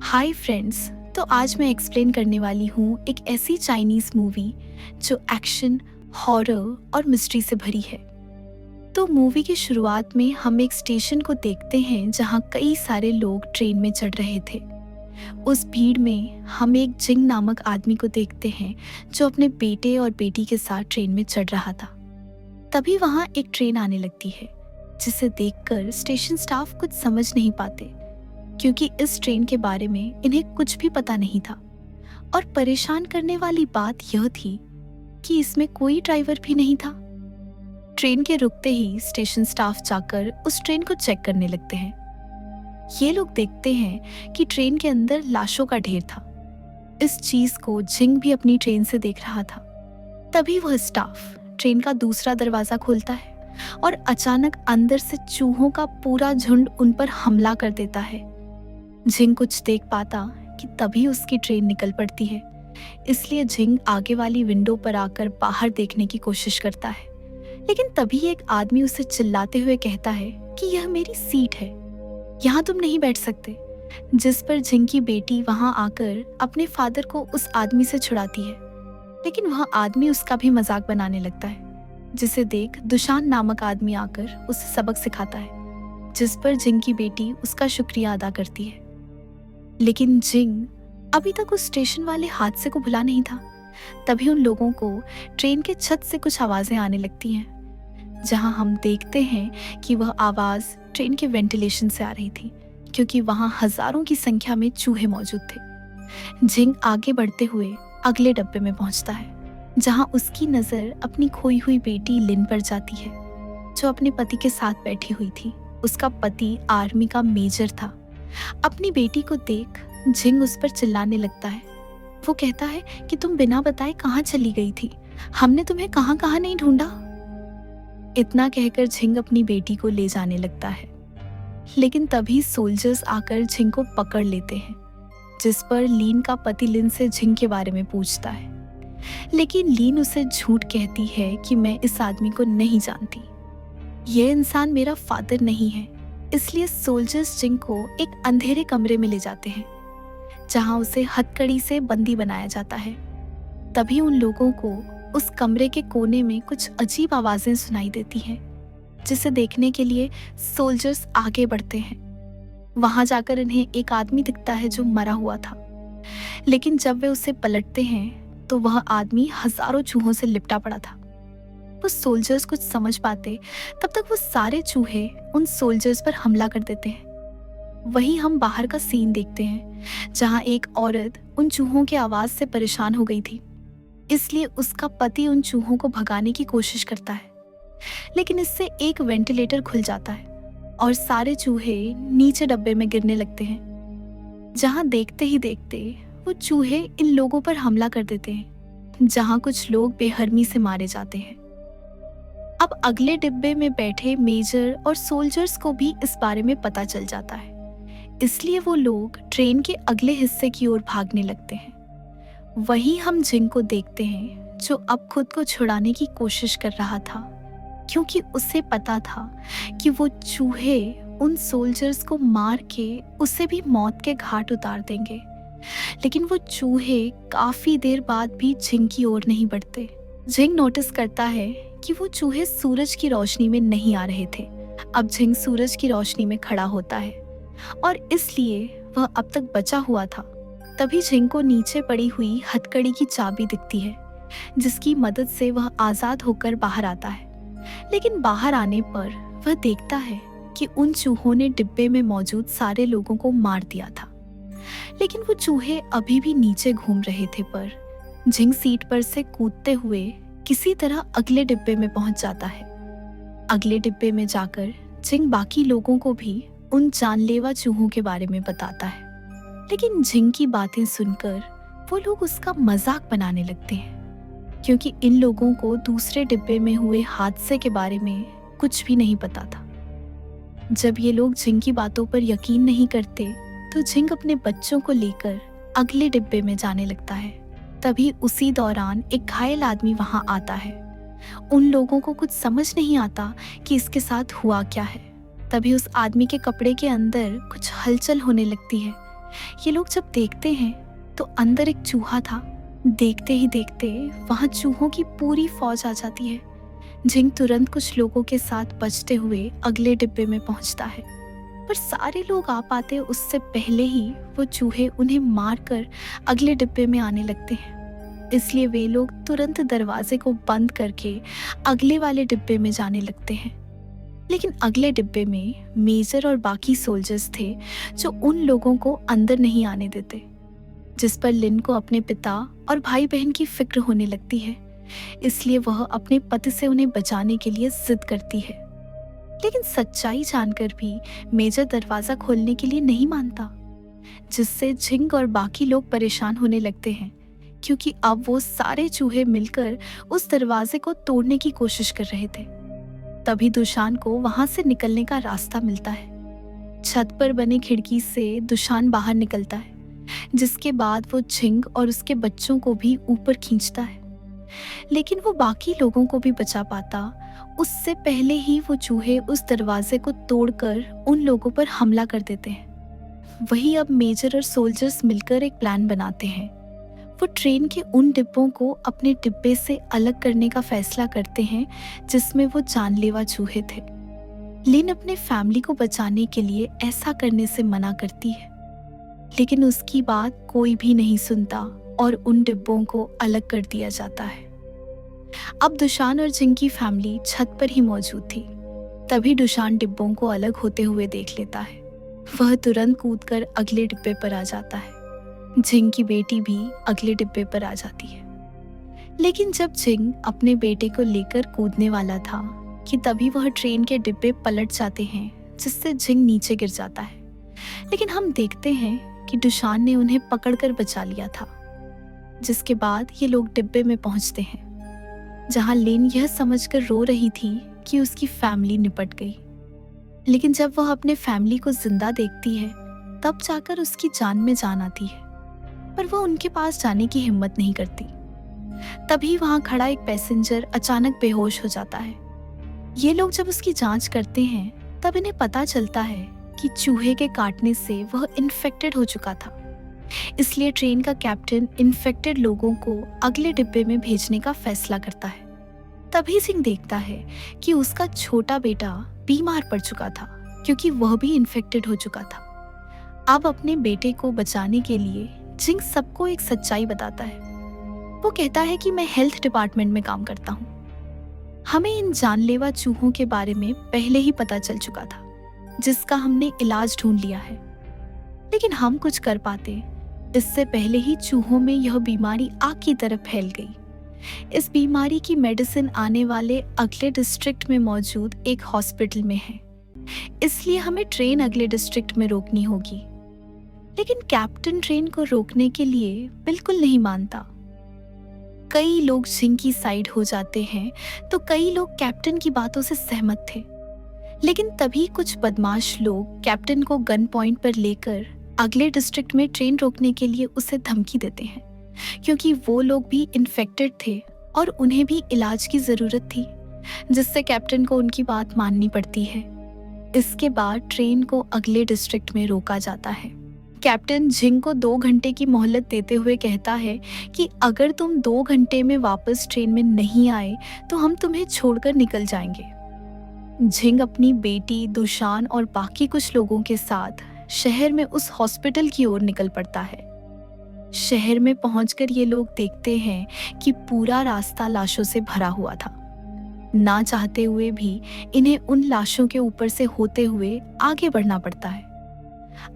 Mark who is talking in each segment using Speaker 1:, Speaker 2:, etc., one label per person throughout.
Speaker 1: Hi friends. तो आज मैं एक्सप्लेन करने वाली हूँ एक ऐसी चाइनीज़ मूवी जो एक्शन, हॉरर और मिस्ट्री से भरी है। तो मूवी की शुरुआत में हम एक स्टेशन को देखते हैं जहाँ कई सारे लोग ट्रेन में चढ़ रहे थे। उस भीड़ में हम एक जिंग नामक आदमी को देखते हैं जो अपने बेटे और बेटी के साथ ट्रेन में चढ़ रहा था। तभी वहाँ एक ट्रेन आने लगती है जिसे देखकर स्टेशन स्टाफ कुछ समझ नहीं पाते, क्योंकि इस ट्रेन के बारे में इन्हें कुछ भी पता नहीं था। और परेशान करने वाली बात यह थी कि इसमें कोई ड्राइवर भी नहीं था। ट्रेन के रुकते ही स्टेशन स्टाफ जाकर उस ट्रेन को चेक करने लगते हैं। ये लोग देखते हैं कि ट्रेन के अंदर लाशों का ढेर था। इस चीज को जिंग भी अपनी ट्रेन से देख रहा था। तभी वह स्टाफ ट्रेन का दूसरा दरवाजा खोलता है और अचानक अंदर से चूहों का पूरा झुंड उन पर हमला कर देता है। जिंग कुछ देख पाता कि तभी उसकी ट्रेन निकल पड़ती है, इसलिए जिंग आगे वाली विंडो पर आकर बाहर देखने की कोशिश करता है। लेकिन तभी एक आदमी उसे चिल्लाते हुए कहता है कि यह मेरी सीट है, यहाँ तुम नहीं बैठ सकते। जिस पर जिंग की बेटी वहां आकर अपने फादर को उस आदमी से छुड़ाती है, लेकिन वह आदमी उसका भी मजाक बनाने लगता है, जिसे देख दुशान नामक आदमी आकर उसे सबक सिखाता है, जिस पर जिंग की बेटी उसका शुक्रिया अदा करती है। लेकिन जिंग अभी तक उस स्टेशन वाले हादसे को भुला नहीं था। तभी उन लोगों को ट्रेन के छत से कुछ आवाजें आने लगती हैं, जहां हम देखते हैं कि वह आवाज ट्रेन के वेंटिलेशन से आ रही थी, क्योंकि वहां हजारों की संख्या में चूहे मौजूद थे। जिंग आगे बढ़ते हुए अगले डब्बे में पहुंचता है, जहां उसकी नजर अपनी खोई हुई बेटी लिन पर जाती है, जो अपने पति के साथ बैठी हुई थी। उसका पति आर्मी का मेजर था। अपनी बेटी को देख जिंग उस पर चिल्लाने लगता है। वो कहता है कि तुम बिना बताए कहाँ चली गई थी, हमने तुम्हें कहाँ कहाँ नहीं ढूंढा। इतना कहकर जिंग अपनी बेटी को ले जाने लगता है, लेकिन तभी सोल्जर्स आकर जिंग को पकड़ लेते हैं, जिस पर लीन का पति लिन से जिंग के बारे में पूछता है। लेकिन लीन उसे झूठ कहती है कि मैं इस आदमी को नहीं जानती, यह इंसान मेरा फादर नहीं है। इसलिए सोल्जर्स जिंग को एक अंधेरे कमरे में ले जाते हैं, जहां उसे हथकड़ी से बंदी बनाया जाता है। तभी उन लोगों को उस कमरे के कोने में कुछ अजीब आवाजें सुनाई देती हैं, जिसे देखने के लिए सोल्जर्स आगे बढ़ते हैं। वहां जाकर इन्हें एक आदमी दिखता है जो मरा हुआ था, लेकिन जब वे उसे पलटते हैं तो वह आदमी हजारों चूहों से लिपटा पड़ा था। वो सोल्जर्स कुछ समझ पाते तब तक वो सारे चूहे उन सोल्जर्स पर हमला कर देते हैं। वहीं हम बाहर का सीन देखते हैं, जहां एक औरत उन चूहों की आवाज से परेशान हो गई थी, इसलिए उसका पति उन चूहों को भगाने की कोशिश करता है। लेकिन इससे एक वेंटिलेटर खुल जाता है और सारे चूहे नीचे डब्बे में गिरने लगते हैं, जहां देखते ही देखते वो चूहे इन लोगों पर हमला कर देते हैं, जहां कुछ लोग बेहरमी से मारे जाते हैं। अब अगले डिब्बे में बैठे मेजर और सोल्जर्स को भी इस बारे में पता चल जाता है, इसलिए वो लोग ट्रेन के अगले हिस्से की ओर भागने लगते हैं। वहीं हम जिंग को देखते हैं, जो अब खुद को छुड़ाने की कोशिश कर रहा था, क्योंकि उसे पता था कि वो चूहे उन सोल्जर्स को मार के उसे भी मौत के घाट उतार देंगे। लेकिन वो चूहे काफी देर बाद भी जिंग की ओर नहीं बढ़ते। जिंग नोटिस करता है कि वो चूहे सूरज की रोशनी में नहीं आ रहे थे। अब जिंग सूरज की रोशनी में खड़ा होता है और इसलिए वह अब तक बचा हुआ था। तभी जिंग को नीचे पड़ी हुई हथकड़ी की चाबी दिखती है, जिसकी मदद से वह आजाद होकर बाहर आता है। लेकिन बाहर आने पर वह देखता है कि उन चूहों ने डिब्बे में मौजूद सारे लोगों को मार दिया था। लेकिन वो चूहे अभी भी नीचे घूम रहे थे। पर जिंग सीट पर से कूदते हुए किसी तरह अगले डिब्बे में पहुंच जाता है। अगले डिब्बे में जाकर जिंग बाकी लोगों को भी उन जानलेवा चूहों के बारे में बताता है। लेकिन जिंग की बातें सुनकर वो लोग उसका मजाक बनाने लगते हैं, क्योंकि इन लोगों को दूसरे डिब्बे में हुए हादसे के बारे में कुछ भी नहीं पता था। जब ये लोग जिंग की बातों पर यकीन नहीं करते तो जिंग अपने बच्चों को लेकर अगले डिब्बे में जाने लगता है। तभी उसी दौरान एक घायल आदमी वहां आता है। उन लोगों को कुछ समझ नहीं आता कि इसके साथ हुआ क्या है। तभी उस आदमी के कपड़े के अंदर कुछ हलचल होने लगती है, ये लोग जब देखते हैं तो अंदर एक चूहा था। देखते ही देखते वहां चूहों की पूरी फौज आ जाती है। जिंग तुरंत कुछ लोगों के साथ बचते हुए अगले डिब्बे में पहुंचता है, पर सारे लोग आ पाते उससे पहले ही वो चूहे उन्हें मारकर अगले डिब्बे में आने लगते हैं। इसलिए वे लोग तुरंत दरवाजे को बंद करके अगले वाले डिब्बे में जाने लगते हैं। लेकिन अगले डिब्बे में मेजर और बाकी सोल्जर्स थे जो उन लोगों को अंदर नहीं आने देते, जिस पर लिन को अपने पिता और भाई बहन की फिक्र होने लगती है। इसलिए वह अपने पति से उन्हें बचाने के लिए जिद करती है। लेकिन सच्चाई जानकर भी मेजर दरवाजा खोलने के लिए नहीं मानता, जिससे झिंग और बाकी लोग परेशान होने लगते हैं, क्योंकि अब वो सारे चूहे मिलकर उस दरवाजे को तोड़ने की कोशिश कर रहे थे। तभी दुशान को वहां से निकलने का रास्ता मिलता है। छत पर बने खिड़की से दुशान बाहर निकलता है, जिसके बाद वो झिंग और उसके बच्चों को भी ऊपर खींचता है। लेकिन वो बाकी लोगों को भी बचा पाता उससे पहले ही वो चूहे उस दरवाजे को तोड़कर उन लोगों पर हमला कर देते हैं। वही अब मेजर और सोल्जर्स मिलकर एक प्लान बनाते हैं। वो ट्रेन के उन डिब्बों को अपने डिब्बे से अलग करने का फैसला करते हैं जिसमें वो जानलेवा चूहे थे। लिन अपने फैमिली को बचाने के लिए ऐसा करने से मना करती है, लेकिन उसकी बात कोई भी नहीं सुनता और उन डिब्बों को अलग कर दिया जाता है। अब दुशान और जिंग की फैमिली छत पर ही मौजूद थी। तभी दुशान डिब्बों को अलग होते हुए देख लेता है। वह तुरंत कूदकर अगले डिब्बे पर आ जाता है। जिंग की बेटी भी अगले डिब्बे पर आ जाती है। लेकिन जब जिंग अपने बेटे को लेकर कूदने वाला था कि तभी वह ट्रेन के डिब्बे पलट जाते हैं, जिससे जिंग नीचे गिर जाता है। लेकिन हम देखते हैं कि दुशान ने उन्हें पकड़कर बचा लिया था। जिसके बाद ये लोग डिब्बे में पहुंचते हैं, जहां लिन यह समझकर रो रही थी कि उसकी फैमिली निपट गई। लेकिन जब वह अपने फैमिली को जिंदा देखती है, तब जाकर उसकी जान में जान आती है, पर वह उनके पास जाने की हिम्मत नहीं करती। तभी वहां खड़ा एक पैसेंजर अचानक बेहोश हो जाता है। ये लोग जब उसकी जांच करते हैं, तब इन्हें पता चलता है कि चूहे के काटने से वह इन्फेक्टेड हो चुका था। इसलिए ट्रेन का कैप्टन इन्फेक्टेड लोगों को अगले डिब्बे में भेजने का फैसला करता है। तभी सिंह देखता है कि उसका छोटा बेटा बीमार पड़ चुका था, क्योंकि वह भी इन्फेक्टेड हो चुका था। अब अपने बेटे को बचाने के लिए जिंग सबको एक सच्चाई बताता है। वो कहता है कि मैं हेल्थ डिपार्टमेंट में काम करता हूँ। हमें इन जानलेवा चूहों के बारे में पहले ही पता चल चुका था, जिसका हमने इलाज ढूंढ लिया है। लेकिन हम कुछ कर पाते इससे पहले ही चूहों में यह बीमारी आग की तरह फैल गई। इस बीमारी की मेडिसिन आने वाले अगले डिस्ट्रिक्ट में मौजूद एक हॉस्पिटल में है, इसलिए हमें ट्रेन अगले डिस्ट्रिक्ट में रोकनी होगी। लेकिन कैप्टन ट्रेन को रोकने के लिए बिल्कुल नहीं मानता। कई लोग जिंग की साइड हो जाते हैं, तो कई लोग कैप्टन की बातों से सहमत थे। लेकिन तभी कुछ बदमाश लोग कैप्टन को गन पॉइंट पर लेकर अगले डिस्ट्रिक्ट में ट्रेन रोकने के लिए उसे धमकी देते हैं, क्योंकि वो लोग भी इन्फेक्टेड थे और उन्हें भी इलाज की जरूरत थी, जिससे कैप्टन को उनकी बात माननी पड़ती है। इसके बाद ट्रेन को अगले डिस्ट्रिक्ट में रोका जाता है। कैप्टन जिंग को 2 घंटे की मोहलत देते हुए कहता है कि अगर तुम 2 घंटे में वापस ट्रेन में नहीं आए तो हम तुम्हें छोड़कर निकल जाएंगे। जिंग अपनी बेटी, दुशान और बाकी कुछ लोगों के साथ शहर में उस हॉस्पिटल की ओर निकल पड़ता है। शहर में पहुंचकर ये लोग देखते हैं कि पूरा रास्ता लाशों से भरा हुआ था। ना चाहते हुए भी इन्हें उन लाशों के ऊपर से होते हुए आगे बढ़ना पड़ता है।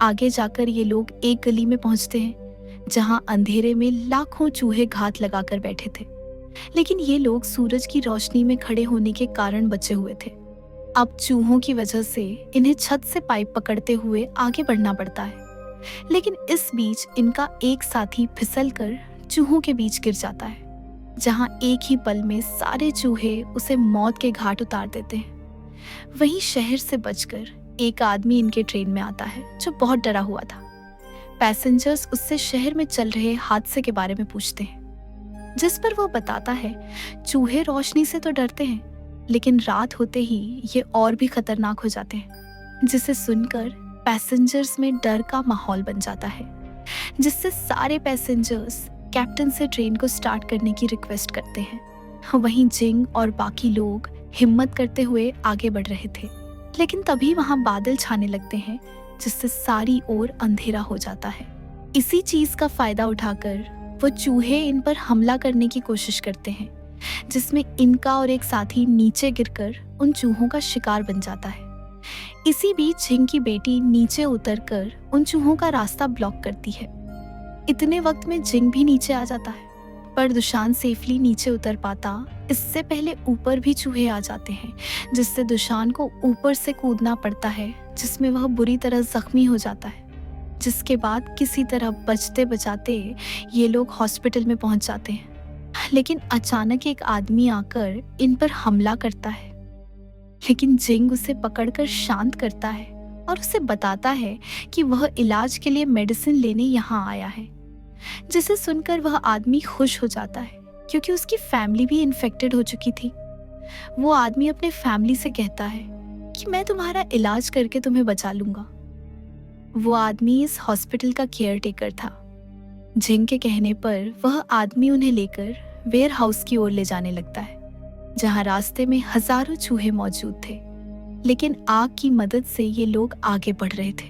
Speaker 1: आगे जाकर ये लोग एक गली में पहुंचते हैं, जहां अंधेरे में लाखों चूहे घात लगाकर बैठे थे। लेकिन ये लोग सूरज की रोशनी में खड़े होने के कारण बचे हुए थे। अब चूहों की वजह से इन्हें छत से पाइप पकड़ते हुए आगे बढ़ना पड़ता है। लेकिन इस बीच इनका एक साथी फिसलकर चूहों के बीच गिर जाता है, जहां एक ही पल में सारे चूहे उसे मौत के घाट उतार देते हैं। वहीं शहर से बचकर एक आदमी इनके ट्रेन में आता है, जो बहुत डरा हुआ था। पैसेंजर्स उससे शहर में चल रहे हादसे के बारे में पूछते हैं, जिस पर वो बताता है चूहे रोशनी से तो डरते हैं, लेकिन रात होते ही ये और भी खतरनाक हो जाते हैं। जिसे सुनकर पैसेंजर्स में डर का माहौल बन जाता है, जिससे सारे पैसेंजर्स कैप्टन से ट्रेन को स्टार्ट करने की रिक्वेस्ट करते हैं। वहीं जिंग और बाकी लोग हिम्मत करते हुए आगे बढ़ रहे थे, लेकिन तभी वहां बादल छाने लगते हैं, जिससे सारी ओर अंधेरा हो जाता है। इसी चीज का फायदा उठाकर वो चूहे इन पर हमला करने की कोशिश करते हैं, जिसमें इनका और एक साथी नीचे गिरकर उन चूहों का शिकार बन जाता है। इसी बीच झिंग की बेटी नीचे उतरकर उन चूहों का रास्ता ब्लॉक करती है। इतने वक्त में जिंग भी नीचे आ जाता है, पर दुशान सेफली नीचे उतर पाता इससे पहले ऊपर भी चूहे आ जाते हैं, जिससे दुशान को ऊपर से कूदना पड़ता है, जिसमें वह बुरी तरह जख्मी हो जाता है। जिसके बाद किसी तरह बचते बचाते ये लोग हॉस्पिटल में पहुंच जाते हैं, लेकिन अचानक एक आदमी आकर इन पर हमला करता है। लेकिन जिंग उसे पकड़कर शांत करता है और उसे बताता है कि वह इलाज के लिए मेडिसिन लेने यहाँ आया है, जिसे सुनकर वह आदमी खुश हो जाता है, क्योंकि उसकी फैमिली भी इन्फेक्टेड हो चुकी थी। वो आदमी अपने फैमिली से कहता है कि मैं तुम्हारा इलाज करके तुम्हें बचा लूंगा। वो आदमी इस हॉस्पिटल का केयर टेकर था। जिंग के कहने पर वह आदमी उन्हें लेकर वेयर हाउस की ओर ले जाने लगता है, जहां रास्ते में हजारों चूहे मौजूद थे, लेकिन आग की मदद से ये लोग आगे बढ़ रहे थे।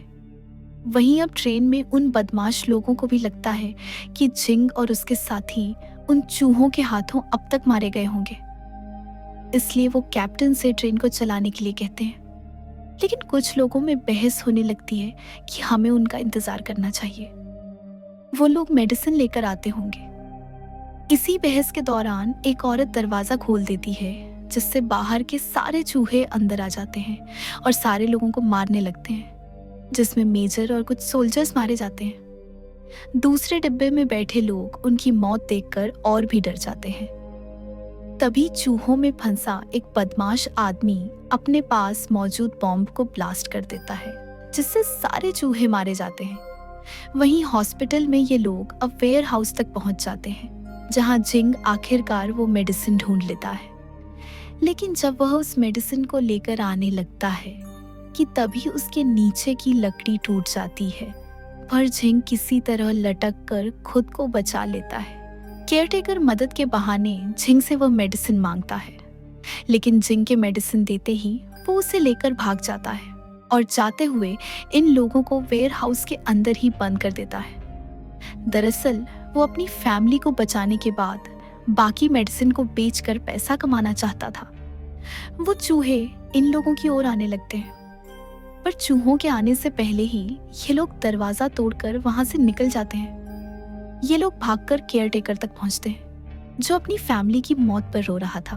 Speaker 1: वहीं अब ट्रेन में उन बदमाश लोगों को भी लगता है कि जिंग और उसके साथी उन चूहों के हाथों अब तक मारे गए होंगे, इसलिए वो कैप्टन से ट्रेन को चलाने के लिए कहते हैं। लेकिन कुछ लोगों में बहस होने लगती है कि हमें उनका इंतजार करना चाहिए, वो लोग मेडिसिन लेकर आते होंगे। इसी बहस के दौरान एक औरत दरवाजा खोल देती है, जिससे बाहर के सारे चूहे अंदर आ जाते हैं और सारे लोगों को मारने लगते हैं, जिसमें मेजर और कुछ सोल्जर्स मारे जाते हैं। दूसरे डिब्बे में बैठे लोग उनकी मौत देखकर और भी डर जाते हैं। तभी चूहों में फंसा एक बदमाश आदमी अपने पास मौजूद बॉम्ब को ब्लास्ट कर देता है, जिससे सारे चूहे मारे जाते हैं। वहीं हॉस्पिटल में ये लोग अब वेयर हाउस तक पहुंच जाते हैं, जहां जिंग आखिरकार वो मेडिसिन ढूंढ लेता है। लेकिन जब वह उस मेडिसिन को लेकर आने लगता है कि तभी उसके नीचे की लकड़ी टूट जाती है, पर जिंग किसी तरह लटक कर खुद को बचा लेता है। केयरटेकर मदद के बहाने जिंग से वह मेडिसिन मांगता है, लेकिन जिंग के मेडिसिन देते ही वो उसे लेकर भाग जाता है और जाते हुए इन लोगों को वेयर हाउस के अंदर ही बंद कर देता है। दरअसल वो अपनी फैमिली को बचाने के बाद बाकी मेडिसिन को बेचकर पैसा कमाना चाहता था। वो चूहे इन लोगों की ओर आने लगते हैं, पर चूहों के आने से पहले ही ये लोग दरवाजा तोड़कर वहां से निकल जाते हैं। ये लोग भागकर केयरटेकर तक पहुंचते हैं, जो अपनी फैमिली की मौत पर रो रहा था।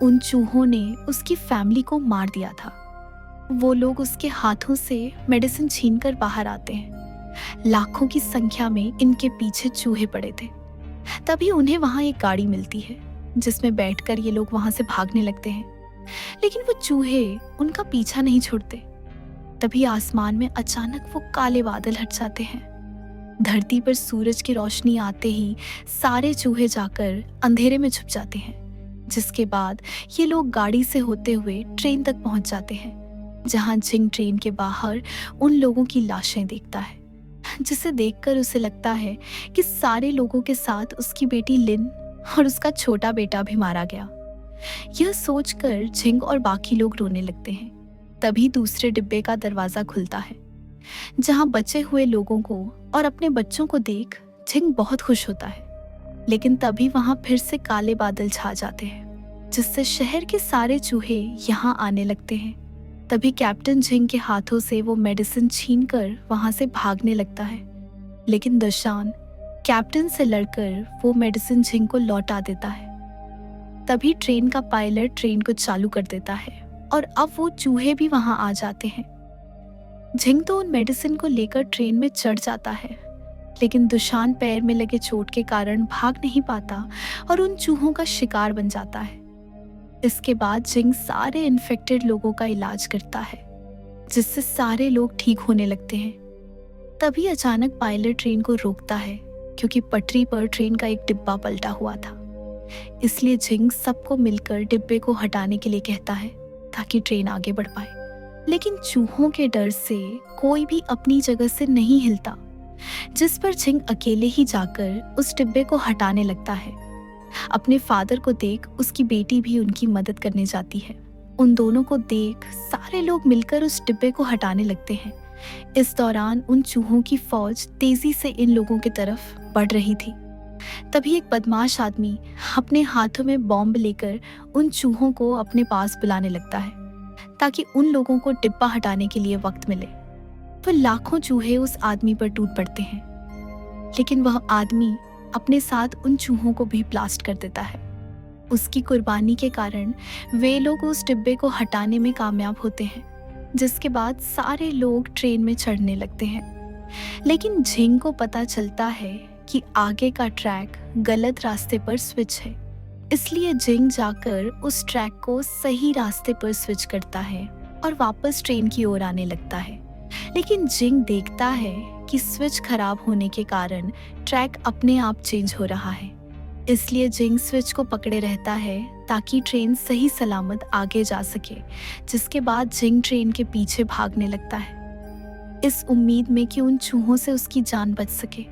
Speaker 1: उन चूहों ने उसकी फैमिली को मार दिया था। वो लोग उसके हाथों से मेडिसिन छीनकर बाहर आते हैं। लाखों की संख्या में इनके पीछे चूहे पड़े थे। तभी उन्हें वहां एक गाड़ी मिलती है, जिसमें बैठकर ये लोग वहां से भागने लगते हैं, लेकिन वो चूहे उनका पीछा नहीं छोड़ते। तभी आसमान में अचानक वो काले बादल हट जाते हैं। धरती पर सूरज की रोशनी आते ही सारे चूहे जाकर अंधेरे में छुप जाते हैं, जिसके बाद ये लोग गाड़ी से होते हुए ट्रेन तक पहुंच जाते हैं, जहां जिंग ट्रेन के बाहर उन लोगों की लाशें देखता है, जिसे देखकर उसे लगता है कि सारे लोगों के साथ उसकी बेटी लिन और उसका छोटा बेटा भी मारा गया। यह सोचकर जिंग और बाकी लोग रोने लगते हैं। तभी दूसरे डिब्बे का दरवाजा खुलता है, जहां बचे हुए लोगों को और अपने बच्चों को देख जिंग बहुत खुश होता है। लेकिन तभी वहां फिर से काले बादल छा जाते हैं, जिससे शहर के सारे चूहे यहाँ आने लगते हैं। तभी कैप्टन जिंग के हाथों से वो मेडिसिन छीनकर वहां से भागने लगता है, लेकिन दशान कैप्टन से लड़कर वो मेडिसिन जिंग को लौटा देता है। तभी ट्रेन का पायलट ट्रेन को चालू कर देता है और अब वो चूहे भी वहां आ जाते हैं। जिंग तो उन मेडिसिन को लेकर ट्रेन में चढ़ जाता है, लेकिन दुशान पैर में लगे चोट के कारण भाग नहीं पाता और उन चूहों का शिकार बन जाता है। इसके बाद जिंग सारे इन्फेक्टेड लोगों का इलाज करता है, जिससे सारे लोग ठीक होने लगते हैं। तभी अचानक पायलट ट्रेन को रोकता है, क्योंकि पटरी पर ट्रेन का एक डिब्बा पलटा हुआ था। इसलिए जिंग सबको मिलकर डिब्बे को हटाने के लिए कहता है, ताकि ट्रेन आगे बढ़ पाए। लेकिन चूहों के डर से कोई भी अपनी जगह से नहीं हिलता, जिस पर जिंग अकेले ही जाकर उस डिब्बे को हटाने लगता है। अपने फादर को देख उसकी बेटी भी उनकी मदद करने जाती है। उन दोनों को देख सारे लोग मिलकर उस डिब्बे को हटाने लगते हैं। इस दौरान उन चूहों की फौज तेजी से इन लोगों की तरफ बढ़ रही थी। तभी एक बदमाश आदमी अपने हाथों में बॉम्ब लेकर उन चूहों को अपने पास बुलाने लगता है, ताकि उन लोगों को डिब्बा हटाने के लिए वक्त मिले। तो लाखों चूहे उस आदमी पर टूट पड़ते हैं, लेकिन वह आदमी अपने साथ उन चूहों को भी ब्लास्ट कर देता है। उसकी कुर्बानी के कारण वे लोग उस डिब्बे को हटाने में कामयाब होते हैं, जिसके बाद सारे लोग ट्रेन में चढ़ने लगते हैं। लेकिन जिंग को पता चलता है कि आगे का ट्रैक गलत रास्ते पर स्विच है, इसलिए जिंग जाकर उस ट्रैक को सही रास्ते पर स्विच करता है और वापस ट्रेन की ओर आने लगता है। लेकिन जिंग देखता है कि स्विच खराब होने के कारण ट्रैक अपने आप चेंज हो रहा है, इसलिए जिंग स्विच को पकड़े रहता है ताकि ट्रेन सही सलामत आगे जा सके। जिसके बाद जिंग ट्रेन के पीछे भागने लगता है, इस उम्मीद में कि उन चूहों से उसकी जान बच सके।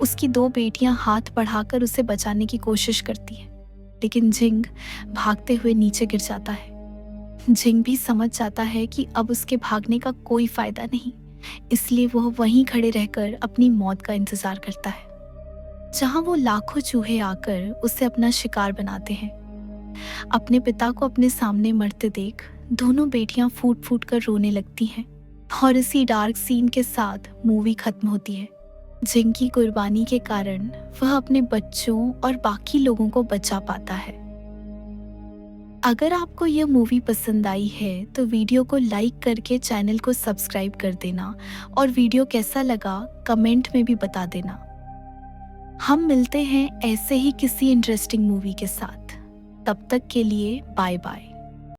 Speaker 1: उसकी दो बेटियां हाथ बढ़ाकर उसे बचाने की कोशिश करती हैं, लेकिन जिंग भागते हुए नीचे गिर जाता है। जिंग भी समझ जाता है कि अब उसके भागने का कोई फायदा नहीं, इसलिए वह वहीं खड़े रहकर अपनी मौत का इंतजार करता है, जहां वो लाखों चूहे आकर उसे अपना शिकार बनाते हैं। अपने पिता को अपने सामने मरते देख दोनों बेटियां फूट फूट कर रोने लगती हैं, और इसी डार्क सीन के साथ मूवी खत्म होती है। जिंग की कुर्बानी के कारण वह अपने बच्चों और बाकी लोगों को बचा पाता है। अगर आपको यह मूवी पसंद आई है तो वीडियो को लाइक करके चैनल को सब्सक्राइब कर देना, और वीडियो कैसा लगा कमेंट में भी बता देना। हम मिलते हैं ऐसे ही किसी इंटरेस्टिंग मूवी के साथ। तब तक के लिए बाय बाय।